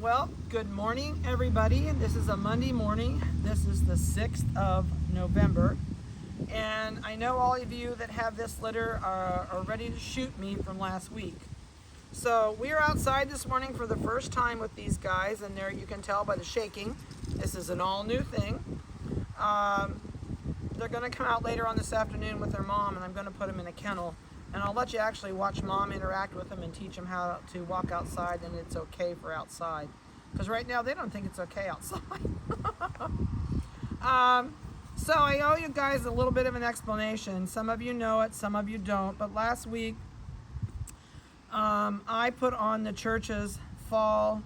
Well, good morning, everybody. This is a Monday morning. This is the 6th of November. And I know all of you that have this litter are ready to shoot me from last week. So we are outside this morning for the first time with these guys, and there you can tell by the shaking. This is an all new thing. They're going to come out later on this afternoon with their mom, and I'm going to put them in a kennel. And I'll let you actually watch mom interact with them and teach them how to walk outside, and it's okay for outside. Because right now they don't think it's okay outside. So I owe you guys a little bit of an explanation. Some of you know it, some of you don't. But last week, I put on the church's fall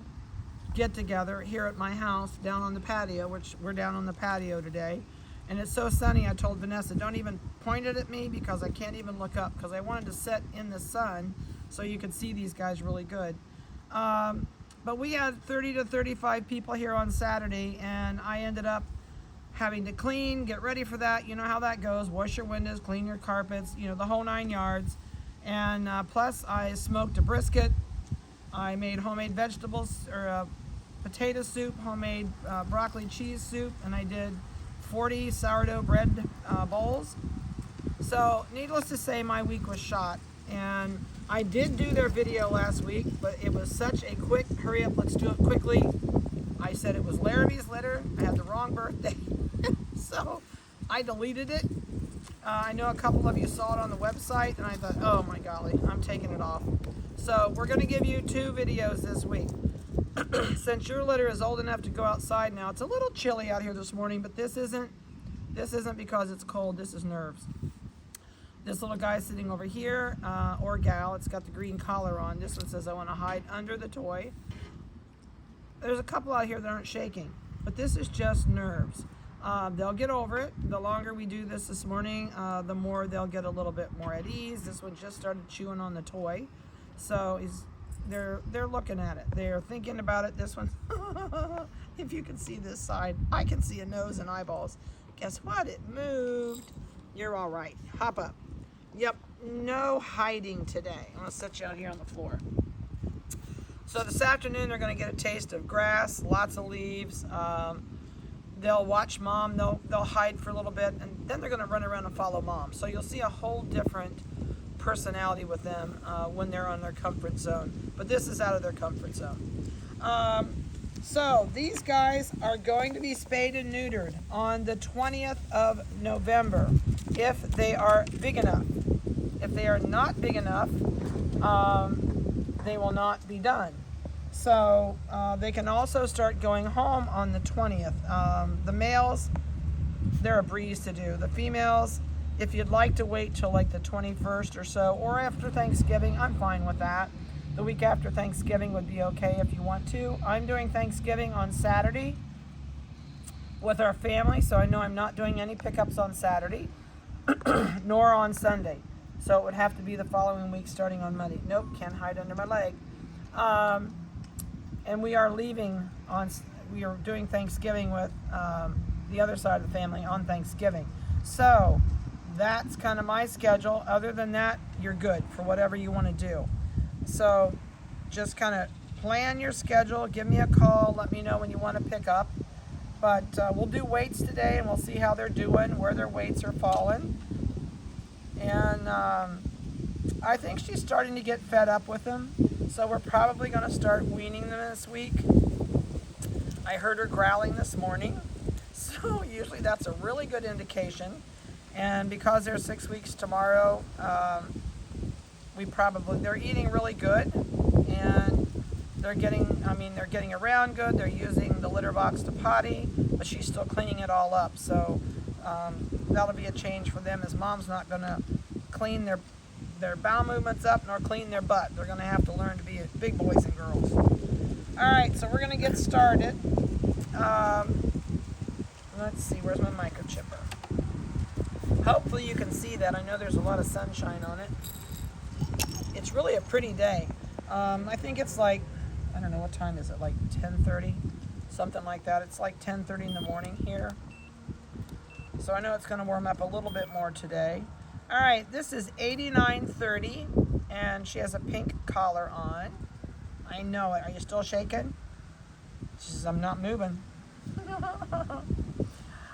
get-together here at my house down on the patio, which we're down on the patio today. And it's so sunny, I told Vanessa, don't even point it at me because I can't even look up, because I wanted to sit in the sun so you could see these guys really good. But we had 30 to 35 people here on Saturday, and I ended up having to clean, get ready for that. You know how that goes. Wash your windows, clean your carpets, you know, the whole 9 yards. And plus I smoked a brisket. I made homemade vegetables, or potato soup, homemade broccoli cheese soup, and I did 40 sourdough bread bowls. So needless to say, my week was shot. And I did do their video last week, but it was such a quick, hurry up, let's do it quickly. I said it was Larrabee's litter. I had the wrong birthday. So I deleted it. I know a couple of you saw it on the website, and I thought, oh my golly, I'm taking it off. So we're going to give you 2 videos this week. Since your litter is old enough to go outside now, it's a little chilly out here this morning, but this isn't because it's cold. This is nerves. This little guy sitting over here, or gal, it's got the green collar on. This one says, I want to hide under the toy. There's a couple out here that aren't shaking, but this is just nerves. They'll get over it. The longer we do this morning, the more they'll get a little bit more at ease. This one just started chewing on the toy, so they're looking at it. They're thinking about it. This one, if you can see this side, I can see a nose and eyeballs. Guess what? It moved. You're all right. Hop up. Yep, no hiding today. I'm gonna set you out here on the floor. So this afternoon they're gonna get a taste of grass, lots of leaves. They'll watch mom, they'll hide for a little bit, and then they're gonna run around and follow mom. So you'll see a whole different personality with them when they're on their comfort zone. But this is out of their comfort zone. So these guys are going to be spayed and neutered on the 20th of November if they are big enough. If they are not big enough, they will not be done. So they can also start going home on the 20th. The males, they're a breeze to do. The females, if you'd like to wait till like the 21st or so, or after Thanksgiving, I'm fine with that. The week after Thanksgiving would be okay if you want to. I'm doing Thanksgiving on Saturday with our family, so I know I'm not doing any pickups on Saturday, nor on Sunday. So it would have to be the following week starting on Monday. Nope, can't hide under my leg. And we are doing Thanksgiving with the other side of the family on Thanksgiving. So that's kind of my schedule. Other than that, you're good for whatever you want to do. So just kind of plan your schedule. Give me a call. Let me know when you want to pick up. But we'll do weights today, and we'll see how they're doing, where their weights are falling. And I think she's starting to get fed up with them. So we're probably going to start weaning them this week. I heard her growling this morning. So usually that's a really good indication. And because they're 6 weeks tomorrow, they're eating really good, and they're getting around good. They're using the litter box to potty, but she's still cleaning it all up. So that'll be a change for them, as mom's not going to clean their bowel movements up nor clean their butt. They're going to have to learn to be big boys and girls. All right, so we're going to get started. Let's see, where's my microchipper? Hopefully you can see that. I know there's a lot of sunshine on it. It's really a pretty day. I think it's like, I don't know, what time is it, like 10:30? Something like that. It's like 10:30 in the morning here. So I know it's going to warm up a little bit more today. All right, this is 8930, and she has a pink collar on. I know it. Are you still shaking? She says, I'm not moving.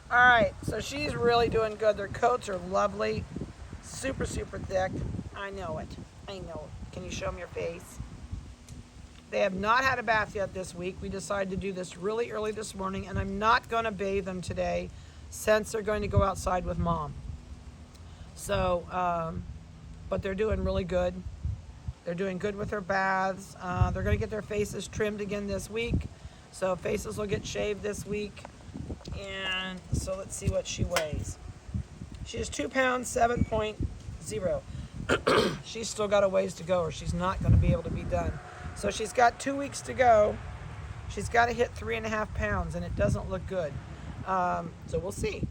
All right, so she's really doing good. Their coats are lovely, super, super thick. I know it. I know it. Can you show them your face? They have not had a bath yet this week. We decided to do this really early this morning, and I'm not going to bathe them today since they're going to go outside with Mom. So, but they're doing really good. They're doing good with their baths. They're going to get their faces trimmed again this week. So faces will get shaved this week. And so let's see what she weighs. She is 2 pounds, 7.0. She's still got a ways to go or she's not going to be able to be done. So she's got 2 weeks to go. She's got to hit 3.5 pounds and it doesn't look good. So we'll see.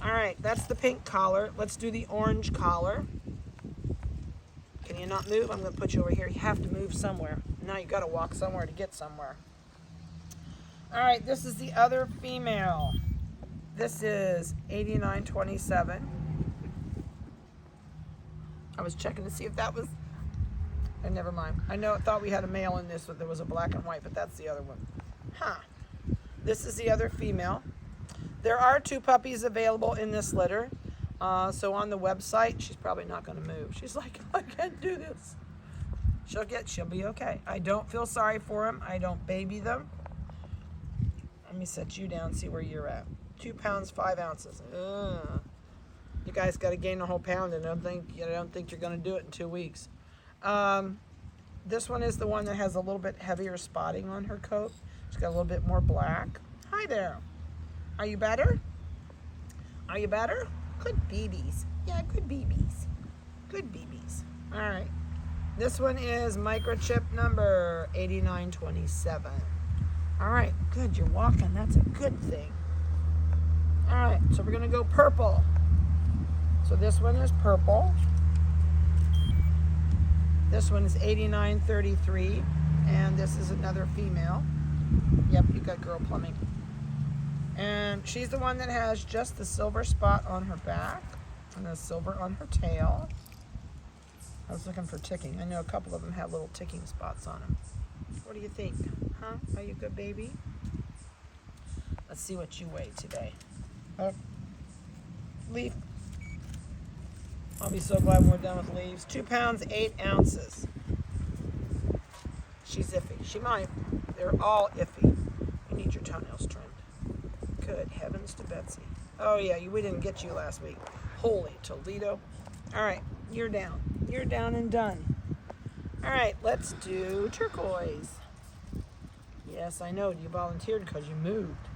All right, that's the pink collar. Let's do the orange collar. Can you not move? I'm going to put you over here. You have to move somewhere. Now you got to walk somewhere to get somewhere. All right, this is the other female. This is 8927. I was checking to see if that was, and never mind. I thought we had a male in this, but there was a black and white, but that's the other one. Huh. This is the other female. There are 2 puppies available in this litter. So on the website, she's probably not going to move. She's like, I can't do this. She'll be okay. I don't feel sorry for them. I don't baby them. Let me set you down, see where you're at. 2 pounds, 5 ounces. Ugh. You guys got to gain a whole pound, and I don't think you're going to do it in 2 weeks. This one is the one that has a little bit heavier spotting on her coat. She's got a little bit more black. Hi there. Are you better? Are you better? Good babies. Yeah, good babies. Good babies. All right. This one is microchip number 8927. All right, good. You're walking. That's a good thing. All right, so we're going to go purple. So this one is purple. This one is 8933. And this is another female. Yep, you got girl plumbing. And she's the one that has just the silver spot on her back and the silver on her tail. I was looking for ticking. I know a couple of them have little ticking spots on them. What do you think? Huh? Are you a good baby? Let's see what you weigh today. Oh, Leaf. I'll be so glad when we're done with Leaves. 2 pounds, 8 ounces. She's iffy. She might. They're all iffy. You need your toenails trimmed. Good heavens to Betsy. Oh yeah, we didn't get you last week. Holy Toledo. All right, you're down. You're down and done. All right, let's do turquoise. Yes, I know. You volunteered because you moved.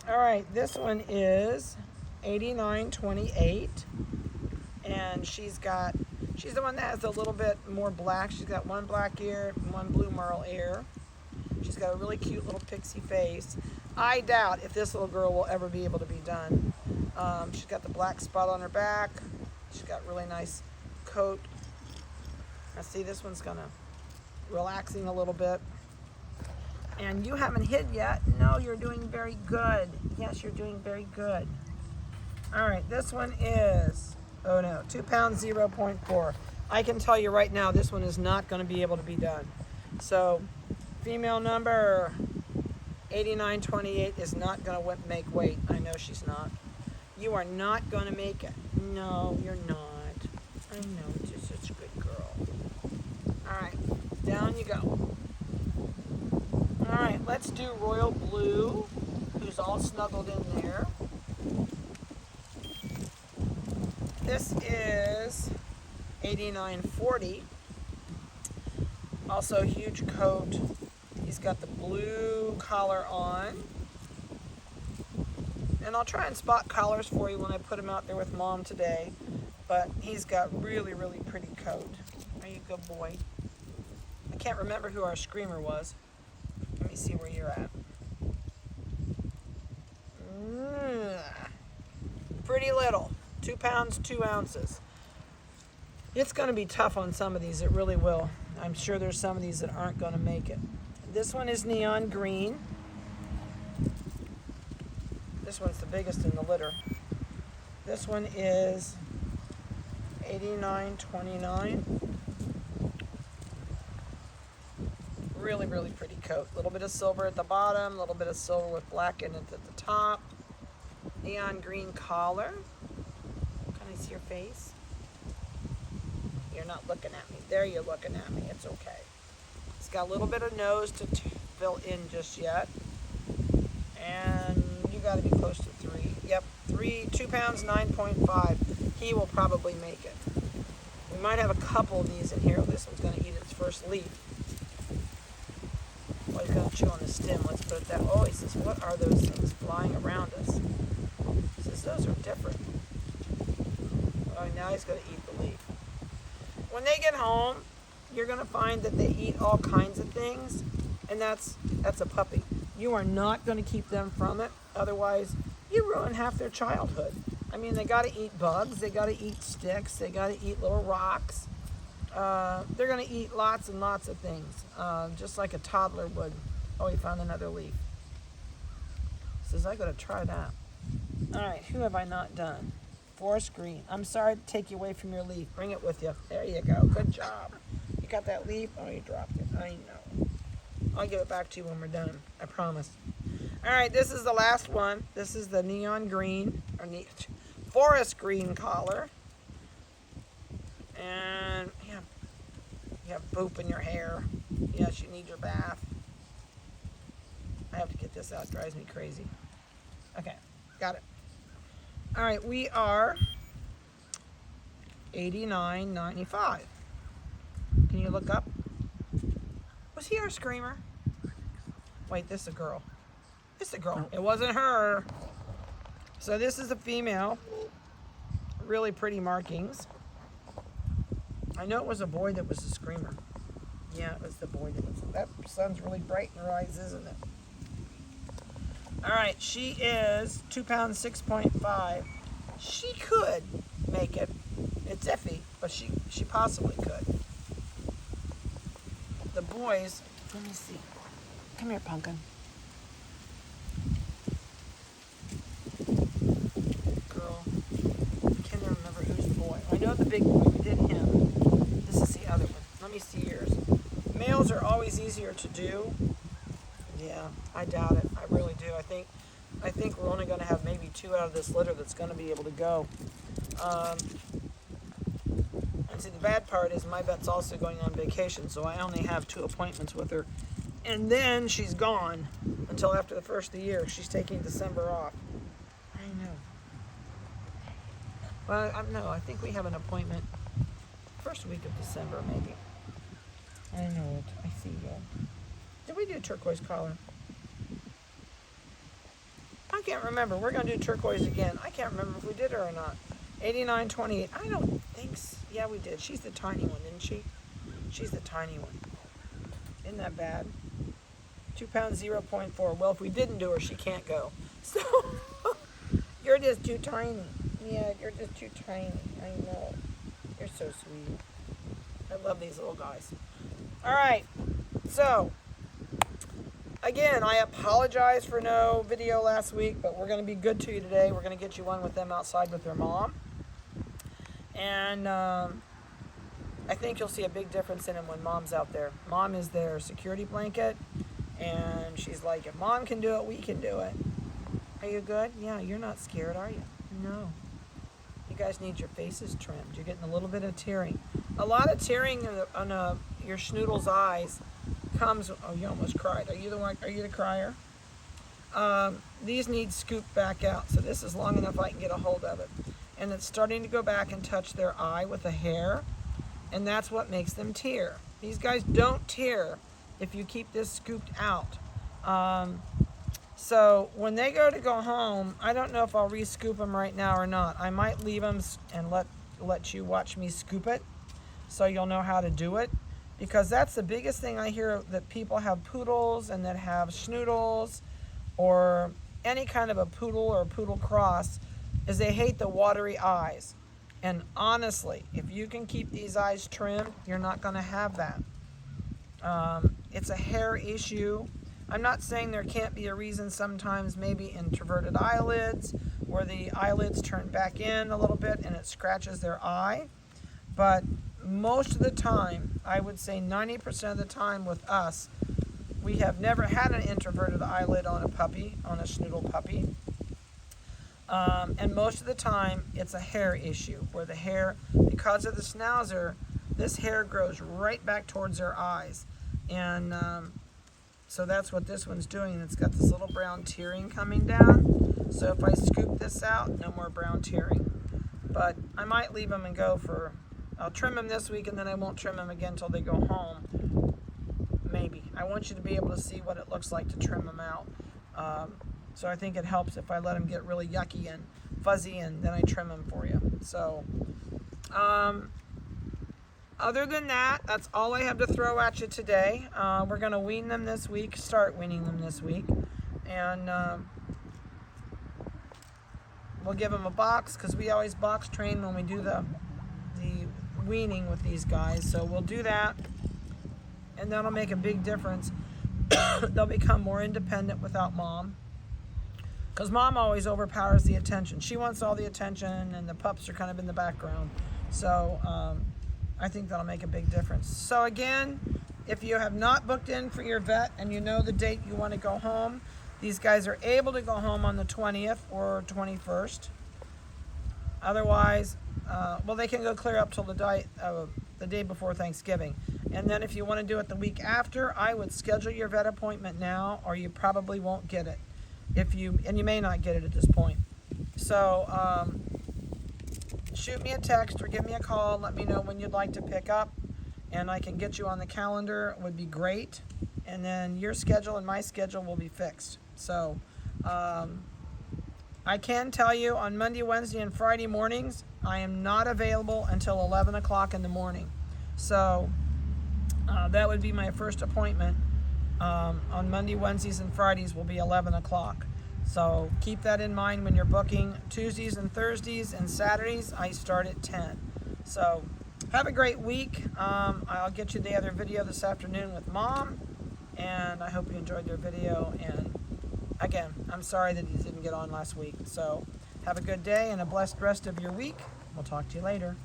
All right, this one is 8928. And she's the one that has a little bit more black. She's got one black ear and one blue merle ear. She's got a really cute little pixie face. I doubt if this little girl will ever be able to be done. She's got the black spot on her back. She's got really nice coat. Now see, this one's gonna relaxing a little bit. And you haven't hid yet. No, you're doing very good. Yes, you're doing very good. All right, this one is, oh no, 2 pounds, 0.4. I can tell you right now, this one is not gonna be able to be done. So, female number 8928 is not gonna make weight. I know she's not. You are not gonna make it. No, you're not. I know, you're such a good girl. All right, down you go. All right, let's do royal blue, who's all snuggled in there. This is 8940. Also huge coat. He's got the blue collar on. And I'll try and spot collars for you when I put him out there with Mom today. But he's got really, really pretty coat. Are you a good boy? I can't remember who our screamer was. Let me see where you're at. Pretty little. 2 pounds, 2 ounces. It's going to be tough on some of these. It really will. I'm sure there's some of these that aren't going to make it. This one is neon green. This one's the biggest in the litter. This one is 8929. Really, really pretty coat. A little bit of silver at the bottom, a little bit of silver with black in it at the top. Neon green collar. Can I see your face? You're not looking at me. There you're looking at me. It's okay. It's got a little bit of nose to fill in just yet. And you got to be close to 3. Yep, 2 pounds, 9.5. He will probably make it. We might have a couple of these in here. This one's going to eat its first leaf. Well, he's going to chew on the stem. Let's put it that. Oh, he says, what are those things flying around us? He says, those are different. Oh, now he's going to eat the leaf. When they get home, you're going to find that they eat all kinds of things, and that's a puppy. You are not going to keep them from it. Otherwise, you ruin half their childhood. I mean, they got to eat bugs. They got to eat sticks. They got to eat little rocks. They're going to eat lots and lots of things, just like a toddler would. Oh, he found another leaf. Says, I got to try that. All right, who have I not done? Forest green. I'm sorry to take you away from your leaf. Bring it with you. There you go. Good job. You got that leaf? Oh, you dropped it. I know. I'll give it back to you when we're done. I promise. All right, this is the last one. This is the neon green, or forest green collar. And yeah, you have poop in your hair. Yes, you need your bath. I have to get this out. It drives me crazy. Okay, got it. All right, we are $89.95. Can you look up? Was he our screamer? Wait, this is a girl. This is a girl. It wasn't her. So this is a female. Really pretty markings. I know it was a boy that was a screamer. Yeah, it was the boy that was. That sun's really bright in her eyes, isn't it? All right, she is 2 pounds, 6.5. She could make it. It's iffy, but she possibly could. The boys, let me see. Come here, Pumpkin. Girl, I can't remember who's the boy. I know the big boy. We did him. This is the other one. Let me see yours. Males are always easier to do. Yeah, I doubt it. I really do. I think we're only going to have maybe 2 out of this litter that's going to be able to go. And see, the bad part is my vet's also going on vacation, so I only have 2 appointments with her. And then she's gone until after the first of the year. She's taking December off. I know. Well, no, I think we have an appointment first week of December, maybe. I know it. I see you. Did we do turquoise collar? I can't remember. We're going to do turquoise again. I can't remember if we did her or not. 89.28. I don't think so. Yeah, we did. She's the tiny one, isn't she? She's the tiny one. Isn't that bad? 2 pounds, 0.4. Well, if we didn't do her, she can't go. So, you're just too tiny. Yeah, you're just too tiny. I know. You're so sweet. I love these little guys. All right. So, again, I apologize for no video last week, but we're going to be good to you today. We're going to get you one with them outside with their mom. And I think you'll see a big difference in them when mom's out there. Mom is their security blanket, and she's like, if mom can do it, we can do it. Are you good? Yeah, you're not scared, are you? No. You guys need your faces trimmed. You're getting a little bit of tearing. A lot of tearing on your schnoodle's eyes comes. Oh, you almost cried. Are you the one? Are you the crier? These need scooped back out. So this is long enough I can get a hold of it. And it's starting to go back and touch their eye with the hair. And that's what makes them tear. These guys don't tear if you keep this scooped out. So when they go home, I don't know if I'll re-scoop them right now or not. I might leave them and let you watch me scoop it so you'll know how to do it. Because that's the biggest thing I hear, that people have poodles and that have schnoodles or any kind of a poodle or a poodle cross, is they hate the watery eyes. And honestly, if you can keep these eyes trimmed, you're not going to have that. It's a hair issue. I'm not saying there can't be a reason sometimes, maybe introverted eyelids, where the eyelids turn back in a little bit and it scratches their eye. But most of the time, I would say 90% of the time with us, We have never had an introverted eyelid on a puppy, on a Schnoodle puppy. And most of the time, it's a hair issue, where the hair, because of the schnauzer, this hair grows right back towards their eyes. And so that's what this one's doing. And it's got this little brown tearing coming down. So if I scoop this out, no more brown tearing. But I might leave them and go for, I'll trim them this week and then I won't trim them again until they go home. Maybe. I want you to be able to see what it looks like to trim them out. So I think it helps if I let them get really yucky and fuzzy and then I trim them for you. So, other than that, that's all I have to throw at you today. We're going to wean them this week, start weaning them this week. And we'll give them a box because we always box train when we do the weaning with these guys. So we'll do that. And that'll make a big difference. They'll become more independent without mom. Because mom always overpowers the attention. She wants all the attention and the pups are kind of in the background. So I think that'll make a big difference. So again, if you have not booked in for your vet and you know the date you want to go home, these guys are able to go home on the 20th or 21st. Otherwise, well, they can go clear up till the day before Thanksgiving. And then if you want to do it the week after, I would schedule your vet appointment now, or you probably won't get it. And you may not get it at this point. So shoot me a text or give me a call. Let me know when you'd like to pick up, and I can get you on the calendar. It would be great. And then your schedule and my schedule will be fixed. So I can tell you on Monday, Wednesday, and Friday mornings, I am not available until 11 o'clock in the morning. So that would be my first appointment. On Monday, Wednesdays, and Fridays will be 11 o'clock. So keep that in mind when you're booking. Tuesdays and Thursdays and Saturdays, I start at 10. So have a great week. I'll get you the other video this afternoon with Mom. And I hope you enjoyed their video. And again, I'm sorry that you didn't get on last week. So have a good day and a blessed rest of your week. We'll talk to you later.